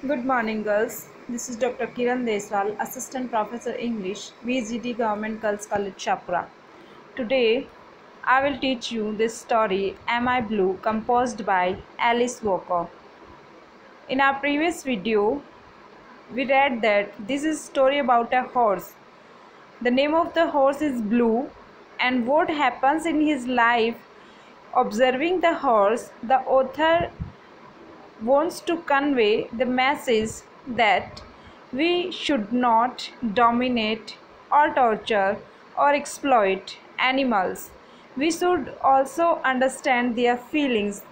Good morning, girls. This is Dr. Kiran Deswal, Assistant Professor English, VGT Government Girls College, Shapura. Today, I will teach you this story, Am I Blue, composed by Alice Walker. In our previous video, we read that this is a story about a horse. The name of the horse is Blue, and what happens in his life. Observing the horse, the author wants to convey the message that we should not dominate or torture or exploit animals. We should also understand their feelings.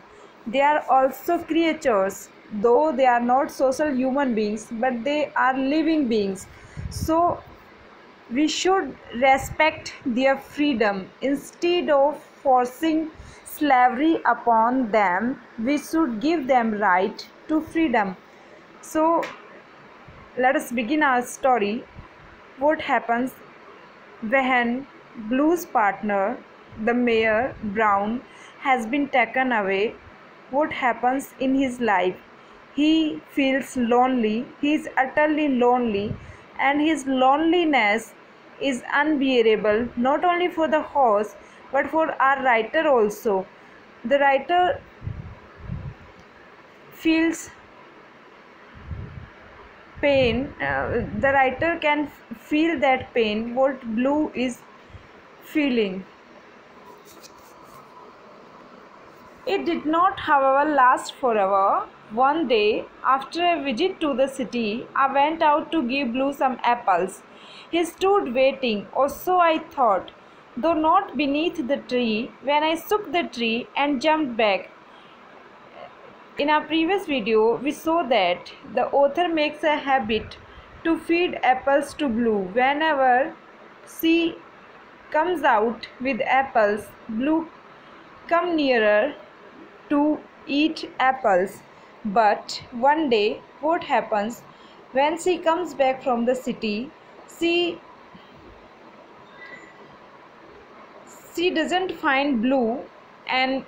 They are also creatures, though they are not social human beings, but they are living beings. So we should respect their freedom. Instead of forcing slavery upon them, we should give them right to freedom. So let us begin our story. What happens when Blue's partner, the mayor Brown, has been taken away? What happens in his life? He feels lonely. He is utterly lonely, and his loneliness is unbearable, not only for the horse but for our writer also. The writer feels pain. The writer can feel that pain what Blue is feeling. It did not, however, last forever. One day, after a visit to the city, I went out to give Blue some apples. He stood waiting, or so I thought, though not beneath the tree, when I shook the tree and jumped back. In our previous video, we saw that the author makes a habit to feed apples to Blue. Whenever she comes out with apples, Blue come nearer to eat apples. But one day, what happens when she comes back from the city? She doesn't find Blue, and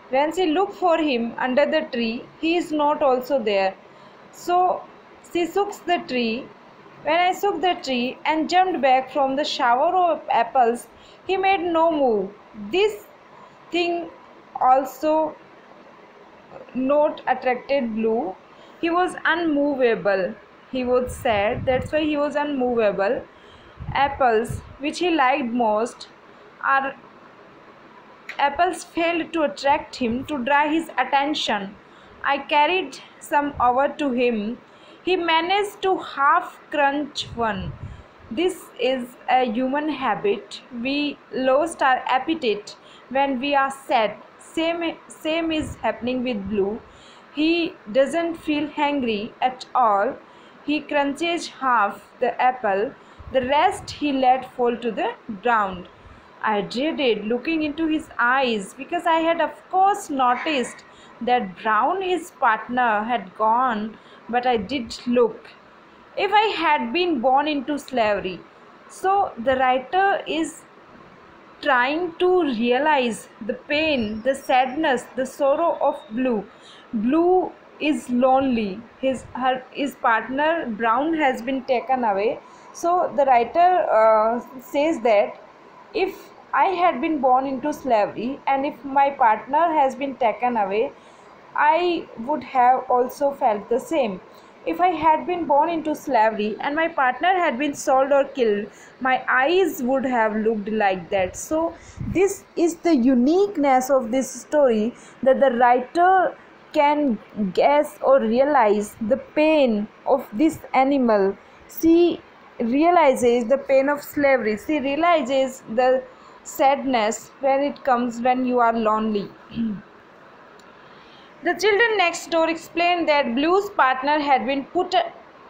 when she look for him under the tree, he is not also there. So she shooks the tree. When I shook the tree and jumped back from the shower of apples, he made no move. This thing also not attracted Blue. He was unmovable. He was sad, that's why he was unmovable. Apples, which he liked most, are apples failed to attract him, to draw his attention. I carried some over to him. He managed to half crunch one. This is a human habit. We lost our appetite when we are sad. Same is happening with Blue. He doesn't feel hungry at all. He crunches half the apple. The rest he let fall to the ground. I dreaded looking into his eyes because I had of course noticed that Brown, his partner, had gone, but I did look. If I had been born into slavery. So the writer is trying to realize the pain, the sadness, the sorrow of Blue. Blue is lonely. His partner Brown has been taken away. So the writer says that if I had been born into slavery and if my partner has been taken away, I would have also felt the same. If I had been born into slavery and my partner had been sold or killed, my eyes would have looked like that. So this is the uniqueness of this story, that the writer can guess or realize the pain of this animal. She realizes the pain of slavery. She realizes the sadness when it comes when you are lonely. The children next door explained that Blue's partner had been put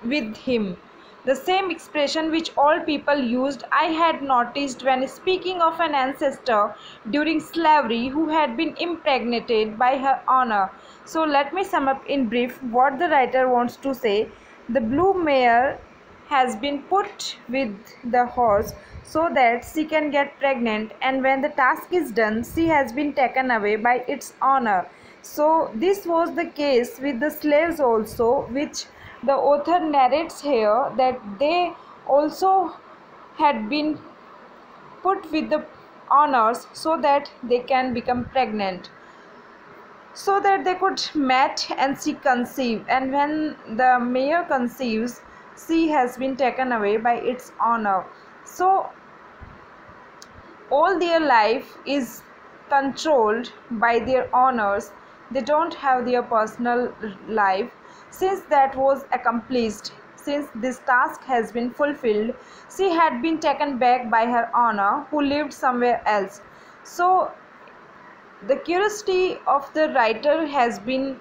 with him. The same expression which all people used I had noticed when speaking of an ancestor during slavery who had been impregnated by her owner. So let me sum up in brief what the writer wants to say. The Blue mare has been put with the horse so that she can get pregnant, and when the task is done, she has been taken away by its owner. So this was the case with the slaves also, which the author narrates here that they also had been put with the honors so that they can become pregnant, so that they could mate and she conceive. And when the mare conceives, she has been taken away by its honor. So all their life is controlled by their honors. They don't have their personal life. Since that was accomplished, since this task has been fulfilled, she had been taken back by her honor, who lived somewhere else. So the curiosity of the writer has been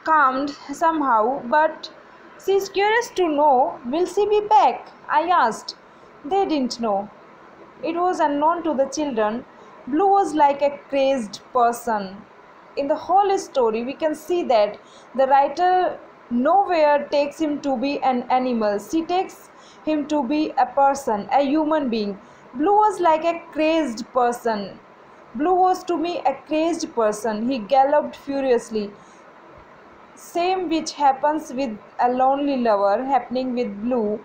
calmed somehow, but she is curious to know, will she be back? I asked. They didn't know. It was unknown to the children. Blue was like a crazed person. In the whole story, we can see that the writer nowhere takes him to be an animal. She takes him to be a person, a human being. Blue was like a crazed person. Blue was to me a crazed person. He galloped furiously. Same which happens with a lonely lover happening with Blue.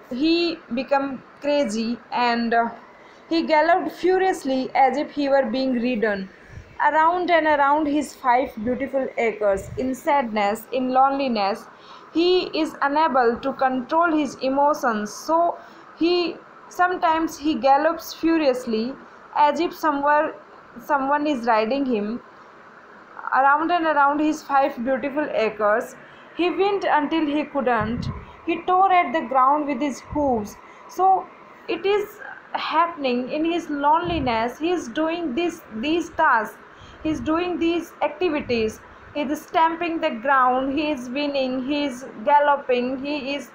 He became crazy and he galloped furiously as if he were being ridden around and around his 5 beautiful acres. In sadness, in loneliness, he is unable to control his emotions, so he sometimes he gallops furiously as if someone is riding him around and around his 5 beautiful acres. He went until he couldn't. He tore at the ground with his hooves. So it is happening in his loneliness. He is doing these tasks. He is doing these activities. He is stamping the ground. He is winning. He is galloping. He is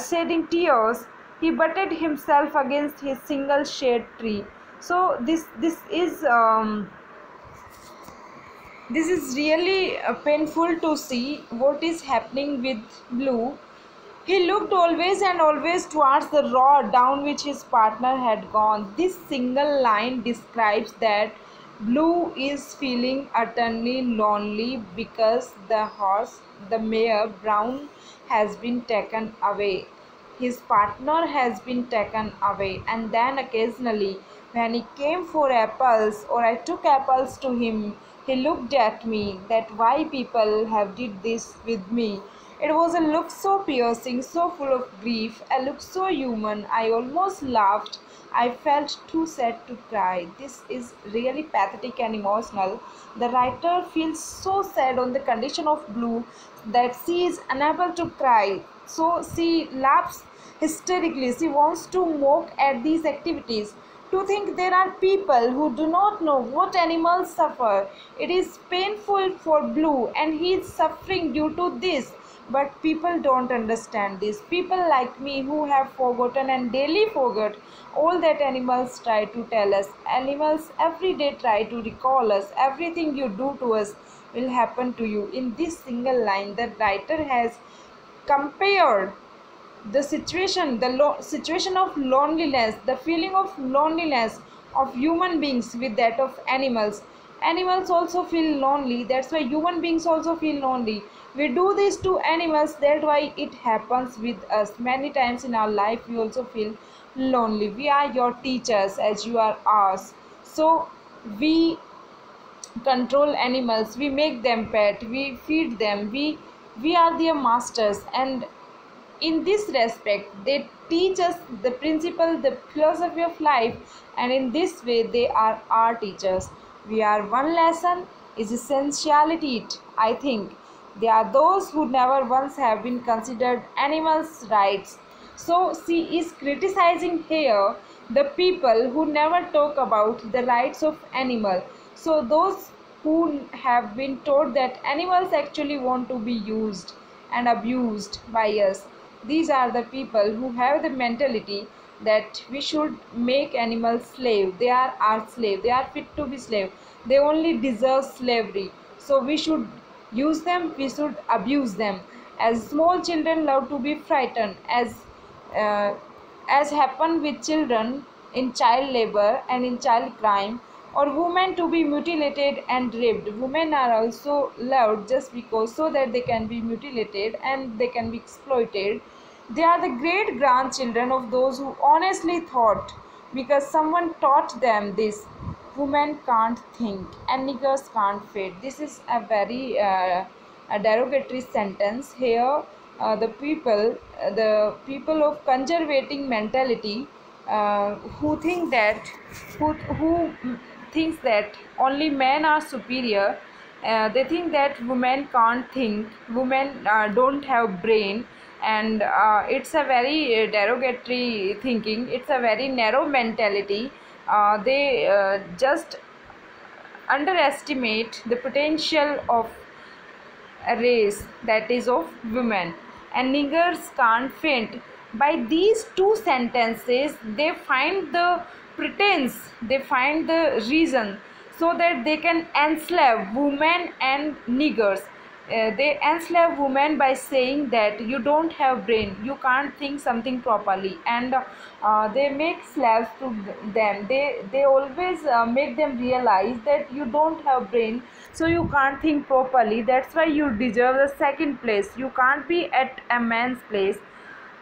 shedding tears. He butted himself against his single shade tree. So this is really painful to see what is happening with Blue. He looked always and always towards the road down which his partner had gone. This single line describes that Blue is feeling utterly lonely because the horse, the mare Brown, has been taken away. His partner has been taken away, and then occasionally when he came for apples or I took apples to him, he looked at me, that why people have did this with me. It was a look so piercing, so full of grief, a look so human. I almost laughed. I felt too sad to cry. This is really pathetic and emotional. The writer feels so sad on the condition of Blue that she is unable to cry. So she laughs hysterically. She wants to mock at these activities. To think there are people who do not know what animals suffer. It is painful for Blue and he is suffering due to this. But people don't understand this. People like me who have forgotten and daily forget all that animals try to tell us. Animals every day try to recall us. Everything you do to us will happen to you. In this single line, the writer has compared the situation of loneliness, the feeling of loneliness of human beings with that of animals. Animals also feel lonely. That's why human beings also feel lonely. We do this to animals. That's why it happens with us. Many times in our life we also feel lonely. We are your teachers as you are ours. So we control animals, we make them pet, we feed them, we are their masters, and in this respect they teach us the principle, the philosophy of life, and in this way they are our teachers. We are one lesson is essentiality. I think there are those who never once have been considered animals' rights. So she is criticizing here the people who never talk about the rights of animal. So those who have been told that animals actually want to be used and abused by us. These are the people who have the mentality that we should make animals slave. They are our slave. They are fit to be slave. They only deserve slavery. So we should use them. We should abuse them. As small children love to be frightened, uh, as happened with children in child labor and in child crime, or women to be mutilated and raped. Women are also loved just because so that they can be mutilated and they can be exploited. They are the great grandchildren of those who honestly thought, because someone taught them this: women can't think and niggers can't fight. This is a very a derogatory sentence here. The people of conservating mentality, who think that who thinks that only men are superior. They think that women can't think, women don't have brain, and it's a very derogatory thinking. It's a very narrow mentality. They just underestimate the potential of a race, that is of women. And niggers can't faint. By these two sentences they find the pretense, they find the reason, so that they can enslave women and niggers. They enslave women by saying that you don't have brain, you can't think something properly, and they make slaves to them. They always make them realize that you don't have brain, so you can't think properly, that's why you deserve the second place, you can't be at a man's place.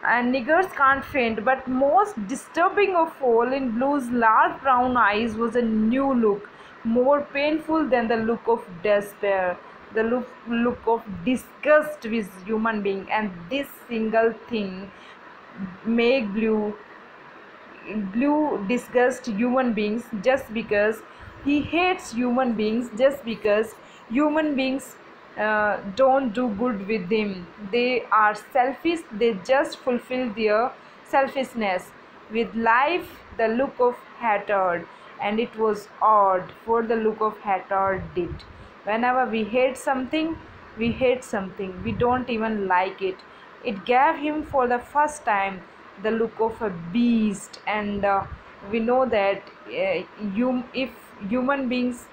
And niggers can't faint. But most disturbing of all, in Blue's large brown eyes was a new look, more painful than the look of despair, the look of disgust with human being. And this single thing make Blue disgust human beings, just because he hates human beings, just because human beings don't do good with him. They are selfish, they just fulfill their selfishness. With life, the look of hatred, and it was odd for the look of hatred did. Whenever we hate something, we don't even like it. It gave him for the first time the look of a beast. And we know that if human beings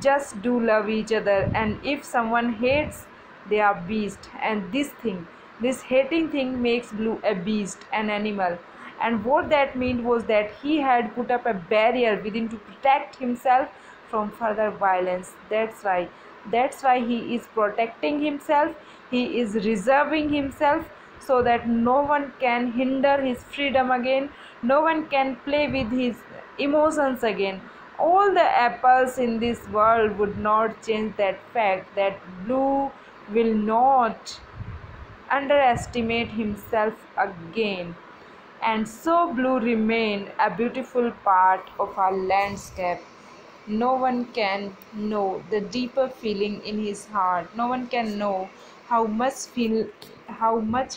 just do love each other, and if someone hates, they are beast. And this hating thing makes Blue a beast, an animal. And what that meant was that he had put up a barrier within to protect himself from further violence. That's why he is protecting himself, he is reserving himself, so that no one can hinder his freedom again, no one can play with his emotions again. All the apples in this world would not change that fact, that Blue will not underestimate himself again. And so Blue remained a beautiful part of our landscape. No one can know the deeper feeling in his heart. No one can know how much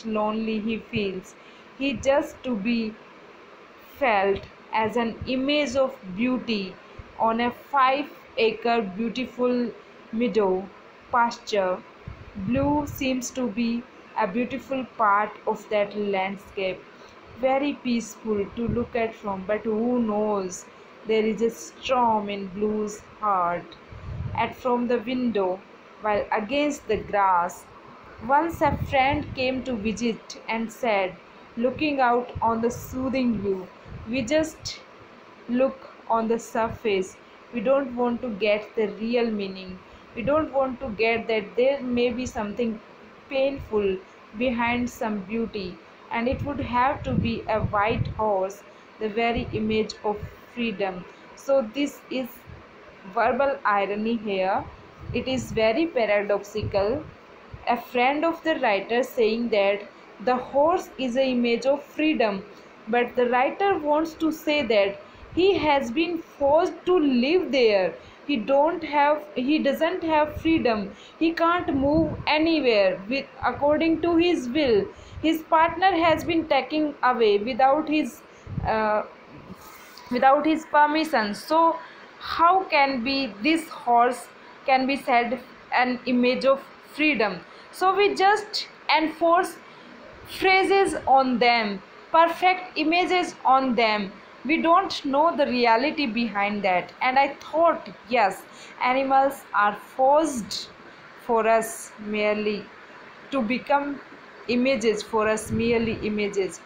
lonely he feels. He just to be felt as an image of beauty on a 5-acre beautiful meadow pasture. Blue seems to be a beautiful part of that landscape, very peaceful to look at from. But who knows, there is a storm in Blue's heart. And from the window, while against the grass, once a friend came to visit and said, looking out on the soothing view, we just look on the surface. We don't want to get the real meaning. We don't want to get that there may be something painful behind some beauty, and it would have to be a white horse, the very image of freedom. So this is verbal irony here. It is very paradoxical. A friend of the writer saying that the horse is an image of freedom, but the writer wants to say that he has been forced to live there. He doesn't have freedom. He can't move anywhere with according to his will. His partner has been taken away uh, without his permission. So how can be this horse can be said an image of freedom? So we just enforce phrases on them, perfect images on them. We don't know the reality behind that. And I thought, yes, animals are forced for us merely to become images, for us merely images.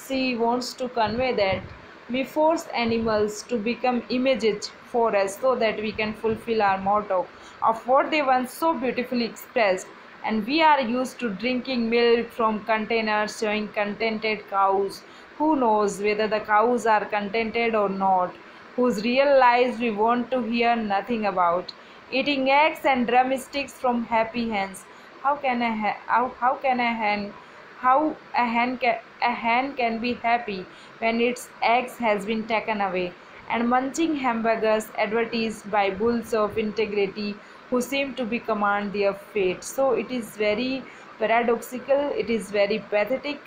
She wants to convey that we force animals to become images forest so that we can fulfill our motto of what they once so beautifully expressed. And we are used to drinking milk from containers showing contented cows. Who knows whether the cows are contented or not, whose real lives we want to hear nothing about. Eating eggs and drumsticks from happy hens. How can a hen a hen can be happy when its eggs has been taken away, and munching hamburgers advertised by bulls of integrity who seem to be command their fate. So it is very paradoxical, it is very pathetic.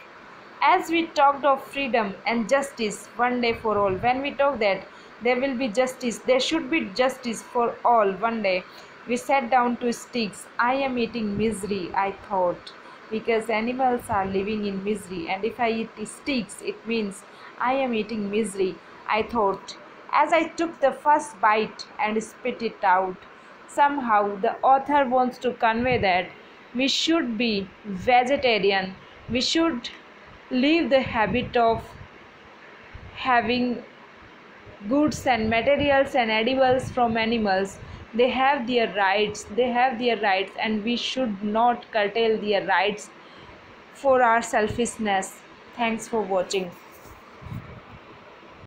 As we talked of freedom and justice one day for all, when we talk that there will be justice, there should be justice for all one day, we sat down to sticks. I am eating misery, I thought, because animals are living in misery, and if I eat sticks, it means I am eating misery, I thought, as I took the first bite and spit it out. Somehow, the author wants to convey that we should be vegetarian, we should leave the habit of having goods and materials and edibles from animals. They have their rights, and we should not curtail their rights for our selfishness. Thanks for watching.